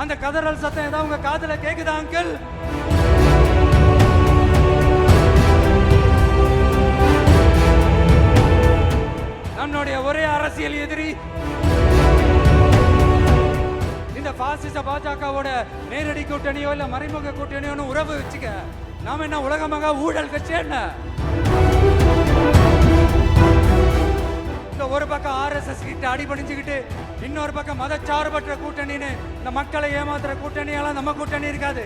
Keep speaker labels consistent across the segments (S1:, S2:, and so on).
S1: அந்த கதறல் சத்தம் ஏதாவது உங்க காதுல கேக்குதா அங்கிள்? நம்மளுடைய ஒரே அரசியல் எதிரி இந்த பாசிச பாஜகவோட நேரடி கூட்டணியோ இல்ல மறைமுக கூட்டணியோன்னு உறவு வச்சுக்க. நாம என்ன உலகமாக ஊழல் கட்சி என்ன? இந்த ஒரு பக்கம் ஆர்எஸ்எஸ் கிட்ட அடிபணிஞ்சுக்கிட்டு இன்னொரு பக்கம் மதச்சார்பற்ற கூட்டணின்னு இந்த மக்களை ஏமாத்துற கூட்டணியெல்லாம் நம்ம கூட்டணி இருக்காது.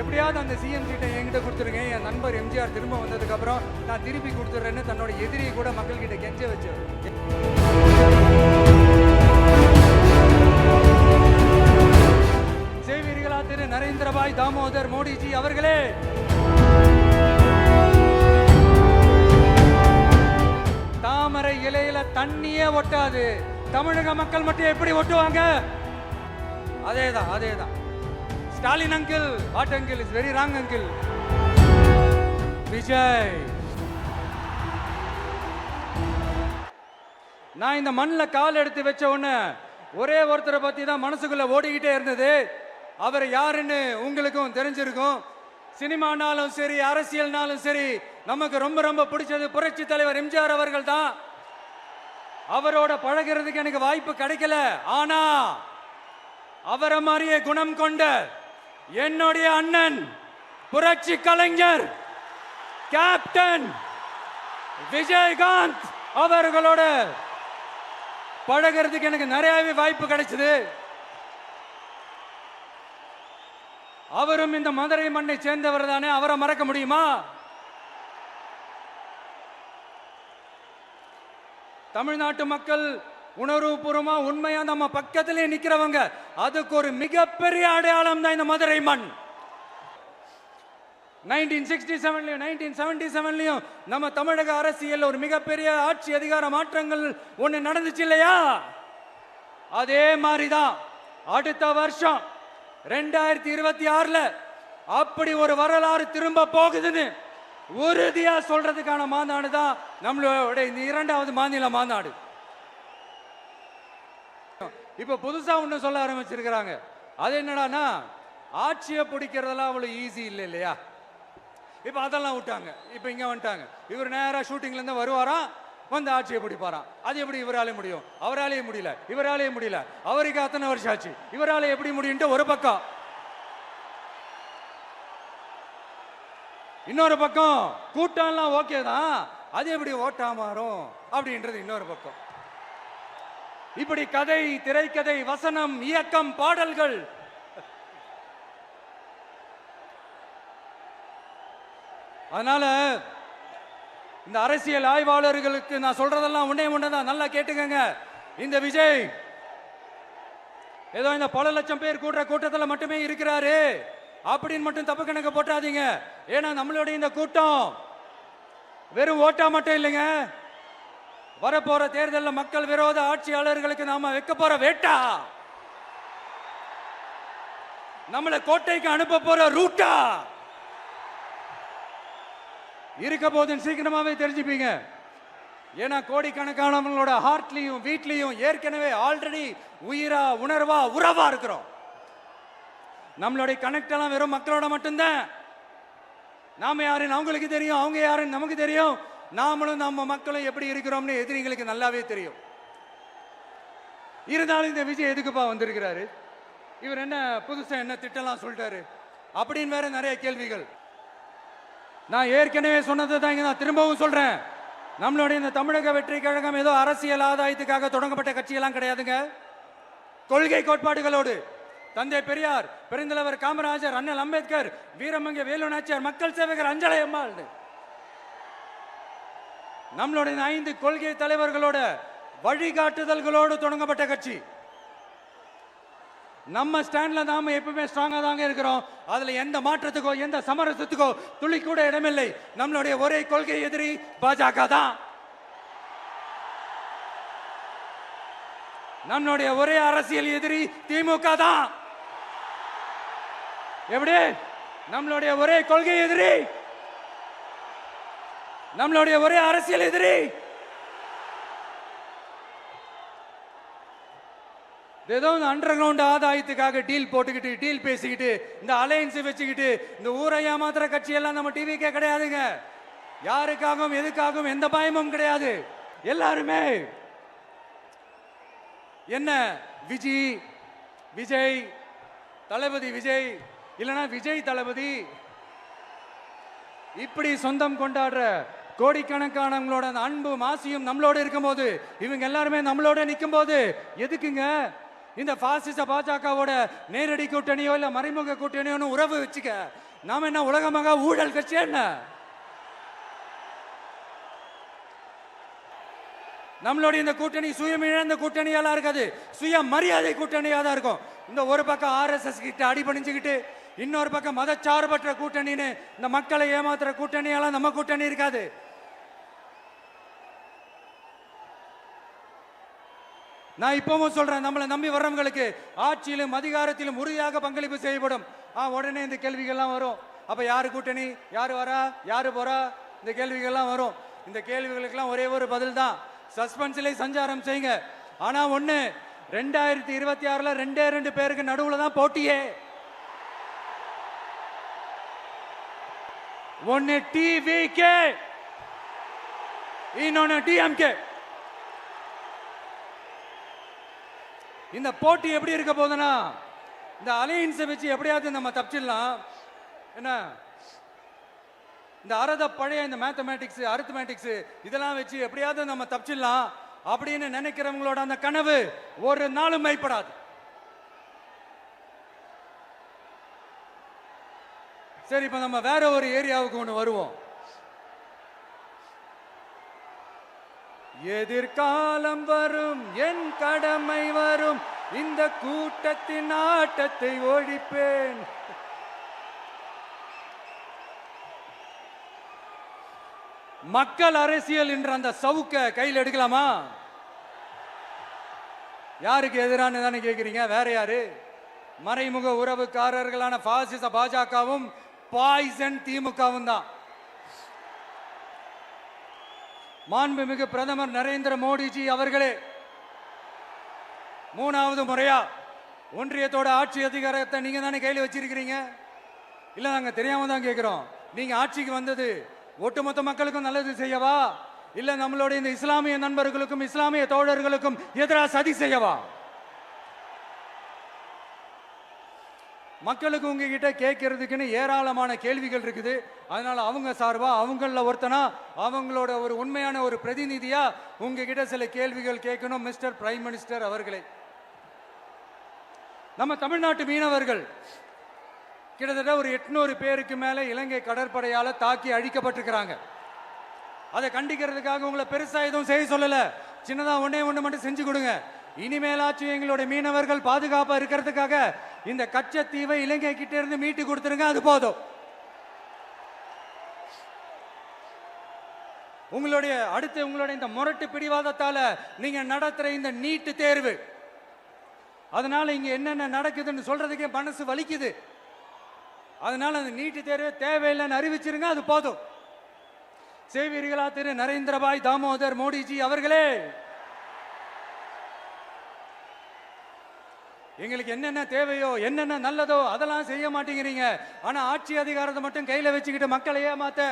S1: எப்படியாவது அந்த சிஎம் சீட்டை என்கிட்ட கொடுத்துருங்க, என் நண்பர் எம்ஜிஆர் திரும்ப வந்ததுக்கு அப்புறம் நான் திருப்பி கொடுத்துட்றேன்னு தன்னோட எதிரியை கூட மக்கள் கிட்ட கெஞ்ச வச்சு. செய்வீர்களா திரு நரேந்திரபாய் தாமோதர் மோடிஜி அவர்களே? தாமரை இலையில தண்ணியே ஒட்டாது, தமிழக மக்கள் மட்டும் எப்படி ஒட்டுவாங்க? அதேதான். Stalin uncle, what uncle is very wrong uncle. Vijay, நான் இந்த மண்ணில் கால் எடுத்து வச்ச உடனே ஒரே ஒருத்தரை பத்தி தான் மனசுக்குள்ள ஓடிக்கிட்டே இருந்தது. அவர் யாருன்னு உங்களுக்கும் தெரிஞ்சிருக்கும். சினிமானாலும் சரி அரசியல்னாலும் சரி நமக்கு ரொம்ப ரொம்ப பிடிச்சது புரட்சி தலைவர் எம்ஜிஆர் அவர்கள் தான். அவரோட பழகிறதுக்கு எனக்கு வாய்ப்பு கிடைக்கல. ஆனா அவரை மாதிரியே குணம் கொண்ட என்னுடைய அண்ணன் புரட்சி கலைஞர் கேப்டன் விஜயகாந்த் அவர்களோட பழகிறதுக்கு எனக்கு நிறையவே வாய்ப்பு கிடைச்சது. அவரும் இந்த மதுரை மண்ணை சேர்ந்தவர் தானே, அவரை மறக்க முடியுமா? தமிழ்நாட்டு மக்கள் உணர்வுபூர்வமா உண்மையா நம்ம பக்கத்திலே நிக்கிறவங்க, அதுக்கு ஒரு மிகப்பெரிய அடையாளம் தான் இந்த மதுரை மண். 1967 1977 நம்ம தமிழக அரசியல் ஒரு மிகப்பெரிய ஆட்சி அதிகார மாற்றங்கள் ஒண்ணு நடந்துச்சு இல்லையா? அதே மாதிரிதான் அடுத்த வருஷம் 2026 அப்படி ஒரு வரலாறு திரும்ப போகுதுன்னு உறுதியா சொல்றதுக்கான மாநாடு தான் நம்மளோட இந்த 2வது மாநில மாநாடு. இப்ப புதுசா ஒண்ணு சொல்ல ஆரம்பிச்சிருக்கிறாங்க. அது என்னடானா, ஆட்சியை பிடிக்கிறதெல்லாம் அவ்வளவு ஈஸி இல்லை இல்லையா? இப்ப அதெல்லாம் விட்டாங்க. இப்ப இங்க வந்துட்டாங்க. இவர் நேரா ஷூட்டிங்ல இருந்து வருவாராம், வந்து ஆட்சியை பிடிப்பாராம். அது எப்படி இவராலே முடியும்? அவராலேயே முடியல, இவராலேயே முடியல. அவருக்கு அத்தனை வருஷம் ஆச்சு, இவராலே எப்படி முடியும்? ஒரு பக்கம். இன்னொரு பக்கம் கூட்டம்லாம் ஓகே தான், அது எப்படி ஓட்டா மாறும் அப்படின்றது இன்னொரு பக்கம். இப்படி கதை, திரைக்கதை, வசனம், இயக்கம், பாடல்கள், அதனால இந்த அரசியல் ஆய்வாளர்களுக்கு நான் சொல்றதெல்லாம் ஒன்னேதான், நல்லா கேட்டுக்கங்க. இந்த விஜய் ஏதோ இந்த பல லட்சம் பேர் கூடுற கூட்டத்தில் மட்டுமே இருக்கிறாரு அப்படின்னு மட்டும் தப்பு கணக்கு போட்டாதீங்க. ஏன்னா நம்மளுடைய இந்த கூட்டம் வெறும் ஓட்டா மட்டும் இல்லைங்க, வரப்போற தேர்தலில் மக்கள் விரோத ஆட்சியாளர்களுக்கு நாம வைக்க போற வேட்டா, நம்மளை கோட்டைக்கு அனுப்ப போற ரூட்டா இருக்க போதுன்னு சீக்கிரமாவே தெரிஞ்சுப்பீங்க. ஏன்னா கோடிக்கணக்கானவங்களோட ஹார்ட்லயும் வீட்லயும் ஏற்கனவே ஆல்ரெடி உயிரா உணர்வா உறவா இருக்கிறோம். நம்மளுடைய கனெக்ட் எல்லாம் வெறும் மக்களோட மட்டும்தான். நாம யாருன்னு அவங்களுக்கு தெரியும், அவங்க யாருன்னு நமக்கு தெரியும். நாமளும் நம்ம மக்களும் எப்படி இருக்கிறோம்னு எதிரிகளுக்கு நல்லாவே தெரியும். இருந்தாலும் இந்த விஜய் எதுக்குப்பா வந்திருக்கிறாரு? இவர் என்ன புதுசா என்ன திட்டம்லாம் சொல்லிட்டாரு அப்படின்னு வேற நிறைய கேள்விகள். நான் ஏற்கனவே சொன்னதை தான் இங்க நான் திரும்பவும் சொல்றேன். நம்மளுடைய இந்த தமிழக வெற்றி கழகம் ஏதோ அரசியல் ஆதாயத்துக்காக தொடங்கப்பட்ட கட்சியெல்லாம் கிடையாதுங்க. கொள்கை கோட்பாடுகளோடு தந்தை பெரியார், பெருந்தலைவர் காமராஜர், அண்ணல் அம்பேத்கர், வீரமங்க வேலு நாச்சியார், மக்கள் சேவகர் அஞ்சலை அம்மாள், நம்மளுடைய 5 கொள்கை தலைவர்களோட வழிகாட்டுதல்களோடு தொடங்கப்பட்ட கட்சி. நம்ம ஸ்டாண்ட்ல நாம எப்பவுமே ஸ்ட்ராங்கா தாங்க இருக்கிறோம். அதுல எந்த மாற்றத்துக்கோ எந்த சமரசத்துக்கோ துளி கூட இடமில்லை. நம்மளுடைய ஒரே கொள்கை எதிரி பாஜக தான். நம்மளுடைய ஒரே அரசியல் எதிரி திமுக தான். எப்படி? நம்மளுடைய ஒரே கொள்கை எதிரி, நம்மளுடைய ஒரே அரசியல் எதிரி ஏதோ இந்த அண்டர் கிரவுண்ட் ஆதாயத்துக்காக டீல் போட்டுக்கிட்டு டீல் பேசிக்கிட்டு இந்த அலையன்ஸ் வச்சுக்கிட்டு இந்த ஊரை ஏமாத்துற கட்சி எல்லாம் நம்ம டிவிக்கே கிடையாதுங்க. யாருக்காகவும் எதுக்காகவும் எந்த பயமும் கிடையாது. எல்லாருமே என்ன விஜய் தளபதி விஜய் இல்லைன்னா விஜய் தளபதி இப்படி சொந்தம் கொண்டாடுற கோடிக்கணக்கானவங்களோட அந்த அன்பு மாசியும் நம்மளோட இருக்கும் போது, இவங்க எல்லாருமே நம்மளோட நிற்கும் போது எதுக்குங்க இந்த பாசிச பாஜகவோட நேரடி கூட்டணியோ இல்ல மறைமுக கூட்டணியோ உறவு வச்சுக்க? நாம என்ன உலகமாக ஊழல் கட்சி? என்ன நம்மளுடைய இந்த கூட்டணி சுயமிழந்த கூட்டணியெல்லாம் இருக்காது, சுய மரியாதை கூட்டணியா தான் இருக்கும். இந்த ஒரு பக்கம் RSS கிட்ட அடிபணிஞ்சுக்கிட்டு, இன்னொரு பக்கம் மதச்சார்பற்ற கூட்டணின்னு இந்த மக்களை ஏமாத்துற கூட்டணியெல்லாம் நம்ம கூட்டணி இருக்காது. நான் இப்பவும் சொல்றேன், நம்மளை நம்பி வர்றவங்களுக்கு ஆட்சியிலும் அதிகாரத்திலும் உறுதியாக பங்களிப்பு செய்யப்படும். உடனே இந்த கேள்விகள்லாம் வரும். அப்ப யாரு கூட்டணி, யாரு வரா, யாரு போறா, இந்த கேள்விகள்லாம் வரும். இந்த கேள்விகளுக்கெல்லாம் ஒரே ஒரு பதில் தான், சஸ்பென்ஸ்ல சஞ்சாரம் செய்யுங்க. ஆனா ஒண்ணு, 2026 2 பேருக்கு நடுவுல தான் போட்டியே. ஒன்னு டிவிகே, இன்னொன்னு டிஎம்கே. இந்த போட்டி எப்படி இருக்க போதுன்னா, இந்த அலையன்ஸை வச்சு எப்படியாவது நம்ம தப்பிச்சிடலாம். என்ன இந்த பழைய இந்த மேத்தமேட்டிக்ஸ் அரித்மேட்டிக்ஸ் இதெல்லாம் வச்சு எப்படியாவது நம்ம தப்பிச்சிடலாம் அப்படின்னு நினைக்கிறவங்களோட அந்த கனவு ஒரு நாளும் மைப்படாது. சரி, இப்ப நம்ம வேற ஒரு ஏரியாவுக்கு ஒன்று வருவோம். எதிர்காலம் வரும், என் கடமை வரும், இந்த கூட்டத்தின் ஆட்டத்தை ஒழிப்பேன். மக்கள் அரசியல் என்ற அந்த சவுக்க கையில் எடுக்கலாமா? யாருக்கு எதிரான தானே கேட்கிறீங்க? வேற யாரு? மறைமுக உறவுக்காரர்களான பாசிச பாஜகவும் பாய்சன் திமுகவும் தான். மாண்புமிகு பிரதமர் நரேந்திர மோடிஜி அவர்களே 3வது முறையா ஒன்றியத்தோட ஆட்சி அதிகாரத்தை நீங்க தானே கையில் வச்சிருக்கிறீங்க. இல்ல, நாங்க தெரியாம தான் கேட்கிறோம். நீங்க ஆட்சிக்கு வந்தது ஒட்டுமொத்த மக்களுக்கும் நல்லது செய்யவா, இல்ல நம்மளுடைய இந்த இஸ்லாமிய நண்பர்களுக்கும் இஸ்லாமிய தோழர்களுக்கும் எதிராக சதி செய்யவா? மக்களுக்கு உங்ககிட்ட கேட்கறதுக்குன்னு ஏராளமான கேள்விகள் இருக்குது. அதனால அவங்க சார்பா, அவங்கள ஒருத்தனா, அவங்களோட ஒரு உண்மையான ஒரு பிரதிநிதியா உங்ககிட்ட சில கேள்விகள் கேட்கணும். மிஸ்டர் பிரைம் மினிஸ்டர் அவர்களே, நம்ம தமிழ்நாட்டு மீனவர்கள் கிட்டத்தட்ட ஒரு 800 பேருக்கு மேல இலங்கை கடற்படையால தாக்கி அழிக்கப்பட்டிருக்கிறாங்க. அதை கண்டிக்கிறதுக்காக உங்களை பெருசா எதுவும் செய்ய சொல்லல, சின்னதா ஒண்ணு மட்டும் செஞ்சு கொடுங்க. இனிமேலாச்சும் எங்களுடைய மீனவர்கள் பாதுகாப்பா இருக்கிறதுக்காக இந்த கச்சத்தீவை இலங்கை கிட்ட இருந்து மீட்டு கொடுத்துருங்க, அது போதும். உங்களுடைய இந்த முரட்டு பிடிவாதத்தால நீங்க நடத்துற இந்த நீட்டு தேர்வு, அதனால இங்க என்னென்ன நடக்குதுன்னு சொல்றதுக்கே மனசு வலிக்குது. அதனால அந்த நீட்டு தேர்வு தேவையில்லைன்னு அறிவிச்சிருங்க, அது போதும். செய்வீர்களா திரு நரேந்திரபாய் தாமோதர் மோடிஜி அவர்களே? எங்களுக்கு என்னென்ன தேவையோ என்னென்ன நல்லதோ அதெல்லாம் செய்ய மாட்டேங்கிறீங்க. ஆனா ஆட்சி அதிகாரத்தை மட்டும் கையில வச்சுக்கிட்டு மக்களை ஏமாத்த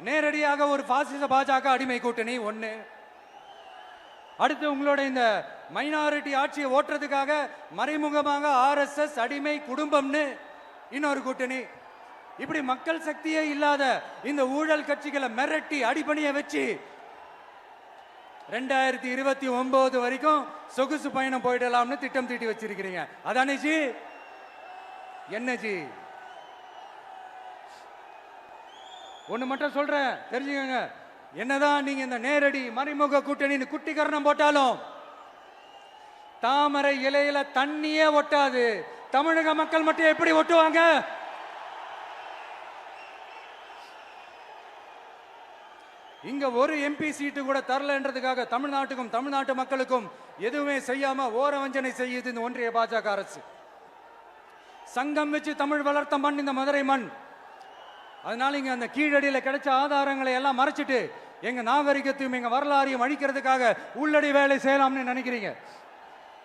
S1: நேரடியாக ஒரு பாசிச பாஜக அடிமை கூட்டணி ஒண்ணு. அடுத்து உங்களோட இந்த மைனாரிட்டி ஆட்சியை ஓட்டுறதுக்காக மறைமுகமாக RSS அடிமை குடும்பம்னு இன்னொரு கூட்டணி. இப்படி மக்கள் சக்தியே இல்லாத இந்த ஊழல் கட்சிகளை மிரட்டி அடிபணிய வச்சு 2029 வரைக்கும் சொகுசு பயணம் போயிடலாம்னு திட்டம் தீட்டி வச்சிருக்கிறீங்க. அதானே ஜி? என்ன ஜி? ஒண்ணு மட்டும் சொல்றேன், தெரிஞ்சுக்கங்க. என்னதான் நீங்க இந்த நேரடி மறைமுக கூட்டணி குட்டிகரணம் போட்டாலும் தாமரை இலையில தண்ணியே ஒட்டாது. தமிழக மக்கள் மட்டும் எப்படி ஒட்டுவாங்க? இங்க ஒரு MP சீட்டு கூட தரலன்றதுக்காக தமிழ்நாட்டுக்கும் தமிழ்நாட்டு மக்களுக்கும் எதுவுமே செய்யாம ஓரவஞ்சனை செய்யுது இந்த ஒன்றிய பாஜக அரசு. சங்கம் வச்சு தமிழ் வளர்த்த மண் இந்த மதுரை மண். அதனால இங்க அந்த கீழடியில கிடைச்ச ஆதாரங்களை எல்லாம் மறைச்சிட்டு எங்க நாகரிகத்தையும் எங்க வரலாறையும் அழிக்கிறதுக்காக உள்ளடி வேலை செய்யலாம்னு நினைக்கிறீங்க.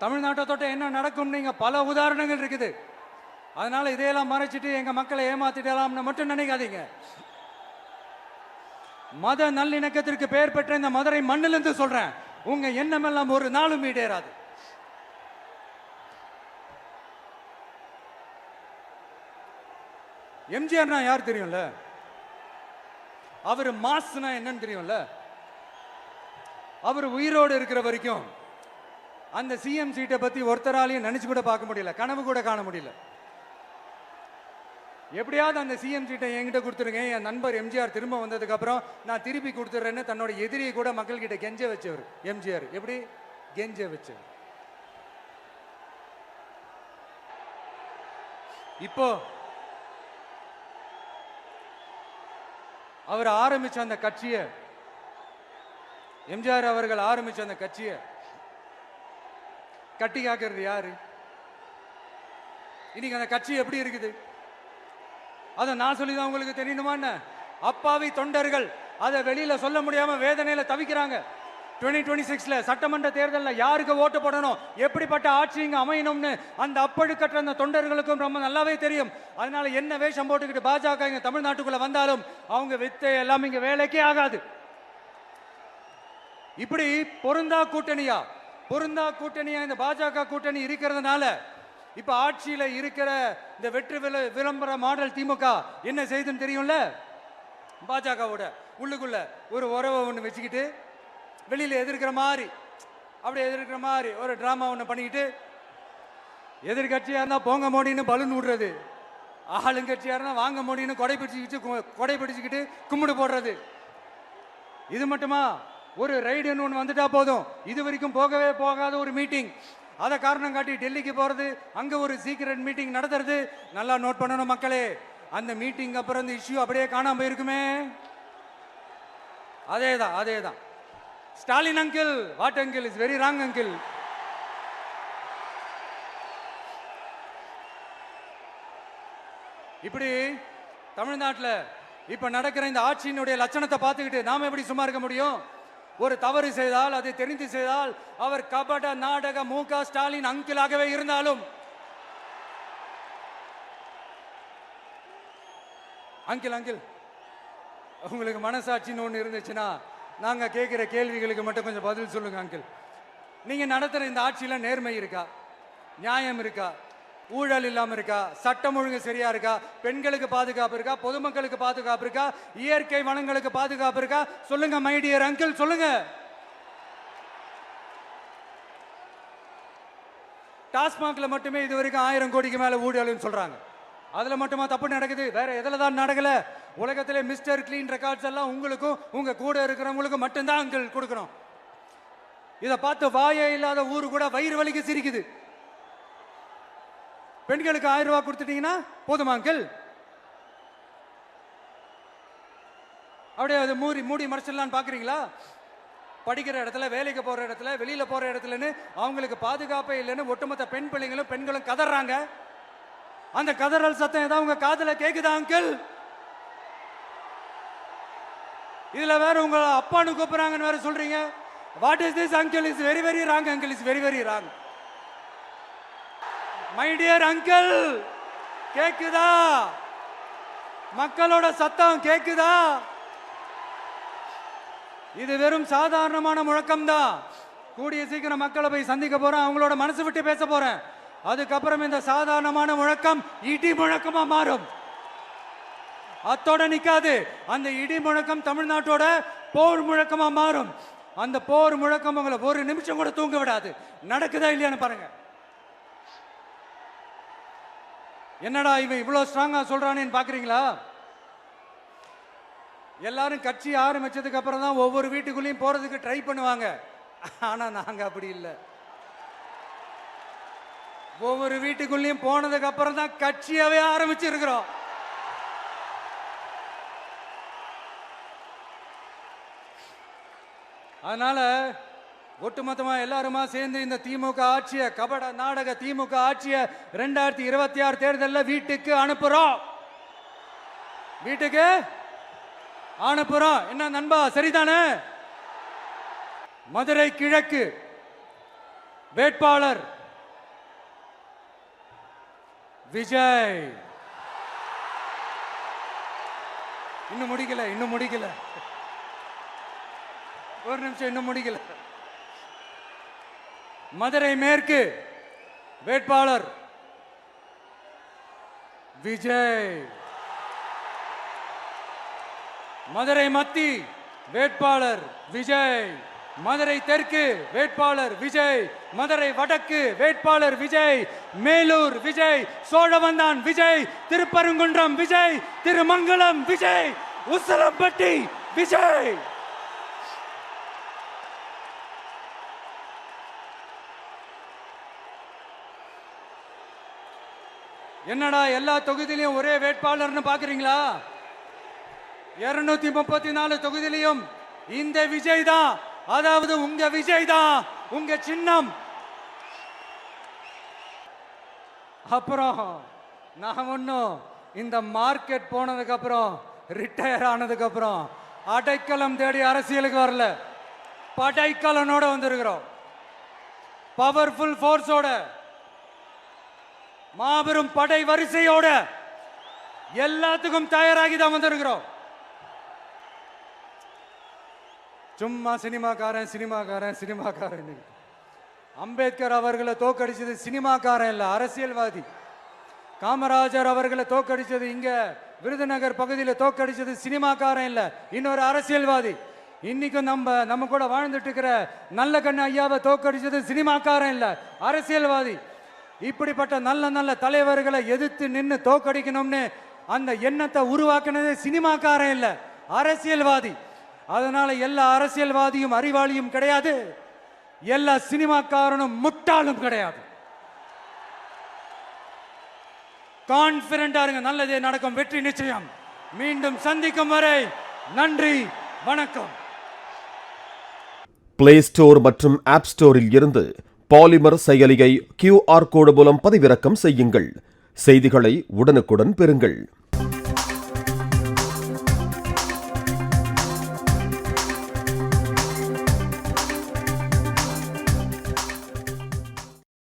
S1: தமிழ்நாட்டை தொட்ட என்ன நடக்கும் நீங்க பல உதாரணங்கள் இருக்குது. அதனால இதையெல்லாம் மறைச்சிட்டு எங்க மக்களை ஏமாத்திடலாம்னு மட்டும் நினைக்காதீங்க. மத நல்லிணக்கத்திற்கு பெயர் பெற்ற இந்த மதுரை மண்ணிலிருந்து சொல்றேன், உங்க எண்ணம் எல்லாம் ஒரு நாளும் ஈடேறாது. எம்ஜிஆர்னா யார் தெரியும்ல? அவர் மாஸ்னா என்னன்னு தெரியும்ல? அவர் உயிரோடு இருக்கிற வரைக்கும் அந்த சிஎம் சீட்டை பத்தி ஒருத்தராலையும் நினைச்சு கூட பார்க்க முடியல, கனவு கூட காண முடியல. எப்படியாவது அந்த சிஎம் சீட்டை என்கிட்ட கொடுத்துருங்க, என் நண்பர் எம்ஜிஆர் திரும்ப வந்ததுக்கு அப்புறம் நான் திருப்பி கொடுத்துட்றேன்னு தன்னோட எதிரியை கூட மக்கள் கிட்ட கெஞ்ச வச்சவர் எம்ஜிஆர். எப்படி கெஞ்ச வச்சவர்? இப்போ அவர் ஆரம்பிச்ச அந்த கட்சியை, எம்ஜிஆர் அவர்கள் ஆரம்பிச்ச அந்த கட்சியை கட்டி காக்கிறது யாரு? இன்னைக்கு அந்த கட்சி எப்படி இருக்குது? அதை நான் சொல்லிதான் உங்களுக்கு தெரியணுமா? அப்பாவி தொண்டர்கள் அதை வெளியில சொல்ல முடியாம வேதனையில தவிக்கிறாங்க. 2026 சட்டமன்ற தேர்தலில் யாருக்கு ஓட்டு போடணும், எப்படிப்பட்ட ஆட்சி இங்க அமையணும்னு அந்த அப்பழுக்கற்ற அந்த தொண்டர்களுக்கும் ரொம்ப நல்லாவே தெரியும். அதனால என்ன வேஷம் போட்டுக்கிட்டு பாஜக இங்க தமிழ்நாட்டுக்குள்ள வந்தாலும் அவங்க வித்தை எல்லாம் இங்க வேலைக்கே ஆகாது. இப்படி பொருந்தா கூட்டணியா இந்த பாஜக கூட்டணி இருக்கிறதுனால இப்ப ஆட்சியில இருக்கிற இந்த வெற்றி விளம்பர மாடல் திமுக என்ன செய்துன்னு தெரியும்ல? பாஜகவோட உள்ளுக்குள்ள ஒரு உறவை ஒன்று வச்சுக்கிட்டு வெளியில எதிர்க்கிற மாதிரி ஒரு டிராமா ஒன்று பண்ணிக்கிட்டு, எதிர்கட்சியா இருந்தா போங்க மோடின்னு பலூன் விடுறது, ஆளுங்கட்சியா இருந்தா வாங்க மோடின்னு கொடை பிடிச்சுக்கிட்டு கும்பிடு போடுறது. இது மட்டுமா? ஒரு ரைடுன்னு ஒன்று வந்துட்டா போதும், இது வரைக்கும் போகவே போகாத ஒரு மீட்டிங், அதை காரணம் காட்டி டெல்லிக்கு போறது, அங்க ஒரு சீக்ரெட் மீட்டிங் நடத்துறது. நல்லா நோட் பண்ணணும் மக்களே, அந்த மீட்டிங் அப்புறம் இந்த இஷ்யூ அப்படியே காணாம போயிருக்குமே. அதேதான் Stalin uncle, what uncle is very wrong uncle. இப்படி தமிழ்நாட்டில் இப்ப நடக்கிற இந்த ஆட்சியினுடைய லட்சணத்தை பார்த்துக்கிட்டு நாம எப்படி சும்மா இருக்க முடியும்? ஒரு தவறு செய்தால், அதை தெரிந்து செய்தால், அவர் கபட நாடக மு.க. ஸ்டாலின் அங்கிளாகவே இருந்தாலும், அங்கிள் உங்களுக்கு மனசாட்சின்னு ஒன்று இருந்துச்சுன்னா நாங்க கேட்கிற கேள்விகளுக்கு மட்டும் கொஞ்சம் பதில் சொல்லுங்க அங்கிள். நீங்க நடத்துற இந்த ஆட்சியில நேர்மை இருக்கா? நியாயம் இருக்கா? ஊழல் இல்லாம இருக்கா? சட்டம் ஒழுங்கு சரியா இருக்கா? பெண்களுக்கு பாதுகாப்பு இருக்கா? பொதுமக்களுக்கு பாதுகாப்பு இருக்கா? இயற்கை வளங்களுக்கு பாதுகாப்பு இருக்கா? சொல்லுங்க மை டியர் அங்கிள், சொல்லுங்க. டாஸ்மாக்ல மட்டுமே இது வரைக்கும் 1000 கோடிக்கு மேல ஊழல்னு சொல்றாங்க. அதுல மட்டுமா தப்பு நடக்குது? வேற எதுல தான் நடக்கல? உலகத்திலே மிஸ்டர் கிளீன் ரெக்கார்ட்ஸ் எல்லாம் உங்களுக்கும் உங்க கூட இருக்கிறவங்களுக்கும் மட்டும்தான் அங்கிள் கொடுக்கணும். இதை பார்த்து வாயே இல்லாத ஊரு கூட வயிறு வலிக்கு சிரிக்குது. பெண்களுக்கு 1000 ரூபாய் கொடுத்துட்டீங்கன்னா போதுமா அங்கிள்? அப்படியே அது மூடி மறைச்சிடலான்னு பாக்குறீங்களா? படிக்கிற இடத்துல, வேலைக்கு போற இடத்துல, வெளியில போற இடத்துலன்னு அவங்களுக்கு பாதுகாப்பே இல்லைன்னு ஒட்டுமொத்த பெண்களும் கதறாங்க. அந்த கதறல் சத்தம் ஏதாவது உங்க காதுல கேக்குதா அங்கிள்? இதுல வேற உங்க அப்பான்னு கூப்பிடுறாங்கன்னு வேற சொல்றீங்க. What is this uncle? Is very very wrong uncle, is very very wrong. My dear uncle, கேக்குதா? மக்களோட சத்தம் கேக்குதா? இது வெறும் சாதாரணமான முழக்கம் தான். கூடிய சீக்கிரம் மக்களை போய் சந்திக்க போறேன், அவங்களோட மனசு விட்டு பேச போறேன். அதுக்கப்புறம் இந்த சாதாரணமான முழக்கம் இடி முழக்கமா மாறும். அத்தோட நிக்காது, அந்த இடி முழக்கம் தமிழ்நாட்டோட போர் முழக்கமா மாறும். அந்த போர் முழக்கம் உங்களை ஒரு நிமிஷம் கூட தூங்க விடாது. நடக்குதா இல்லையான்னு பாருங்க. என்னடா இவன் இவ்வளவு ஸ்ட்ராங்கா சொல்றானேன்னு பாக்குறீங்களா? எல்லாரும் கட்சி ஆரம்பிச்சதுக்கு அப்புறம் தான் ஒவ்வொரு வீட்டுக்குள்ளேயும் போறதுக்கு ட்ரை பண்ணுவாங்க. ஆனா நாங்க அப்படி இல்லை. ஒவ்வொரு வீட்டுக்குள்ளேயும் போனதுக்கு அப்புறம் தான் கட்சியாவே ஆரம்பிச்சு இருக்கிறோம். அதனால ஒட்டுமொத்தமா எல்லாருமா சேர்ந்து இந்த திமுக ஆட்சியை, கபட நாடக திமுக ஆட்சியை 2026 தேர்தலில் வீட்டுக்கு அனுப்புறோம். வீட்டுக்கு அனுப்புறோம். என்ன நண்பா, சரிதானே? மதுரை கிழக்கு, வேட்பாளர் விஜய். இன்னும் முடிக்கல. ஒரு நிமிஷம், இன்னும் முடிக்கல. மதுரை மேற்கு வேட்பாளர் விஜய். மதுரை மத்தி வேட்பாளர் விஜய். மதுரை தெற்கு வேட்பாளர் விஜய். மதுரை வடக்கு வேட்பாளர் விஜய். மேலூர் விஜய். சோழவந்தான் விஜய். திருப்பரங்குன்றம் விஜய். திருமங்கலம் விஜய். உசிலம்பட்டி விஜய். என்னடா எல்லா தொகுதியிலையும் ஒரே வேட்பாளர்னு பாக்குறீங்களா? 234 தொகுதியிலையும் இந்த விஜய் தான், அதாவது உங்க விஜய் தான் உங்க சின்னம். அப்புறம் நான் ஒன்னும் இந்த மார்க்கெட் போனதுக்கு அப்புறம், ரிட்டையர் ஆனதுக்கு அப்புறம் அடைக்கலம் தேடி அரசியலுக்கு வரல. படைக்கலனோட வந்திருக்கிறோம். பவர்ஃபுல் ஃபோர்ஸோட, மாபெரும் படை வரிசையோட, எல்லாத்துக்கும் தயாராகி தான் வந்திருக்கிறோம். சும்மா சினிமாக்காரன். அம்பேத்கர் அவர்களை தோக்கடிச்சது சினிமாக்காரன் இல்ல, அரசியல்வாதி. காமராஜர் அவர்களை தோக்கடிச்சது, இங்க விருதுநகர் பகுதியில் தோக்கடிச்சது சினிமாக்காரன் இல்ல, இன்னொரு அரசியல்வாதி. இன்னைக்கும் நம்ம கூட வாழ்ந்துட்டு இருக்கிற நல்ல கண்ணு ஐயாவை தோக்கடிச்சது சினிமாக்காரன் இல்ல, அரசியல்வாதி. இப்படிப்பட்ட நல்ல தலைவர்களை எதிர்த்து நின்று தோக்கடிக்கணும்னு அந்த எண்ணத்தை உருவாக்குனது சினிமாக்காரன் இல்ல, அரசியல்வாதி. அதனால எல்லா அரசியல்வாதியும் அறிவாளியும் கிடையாது, எல்லா சினிமாக்காரனும் முட்டாளும் கிடையாது. கான்பிடண்டா இருங்க, நல்லதே நடக்கும், வெற்றி நிச்சயம். மீண்டும் சந்திக்கும் வரை நன்றி, வணக்கம்.
S2: பிளே ஸ்டோர் மற்றும் ஆப் ஸ்டோரில் இருந்து பாலிமர் செயலியை QR கோடு மூலம் பதிவிறக்கம் செய்யுங்கள். செய்திகளை உடனுக்குடன் பெறுங்கள்.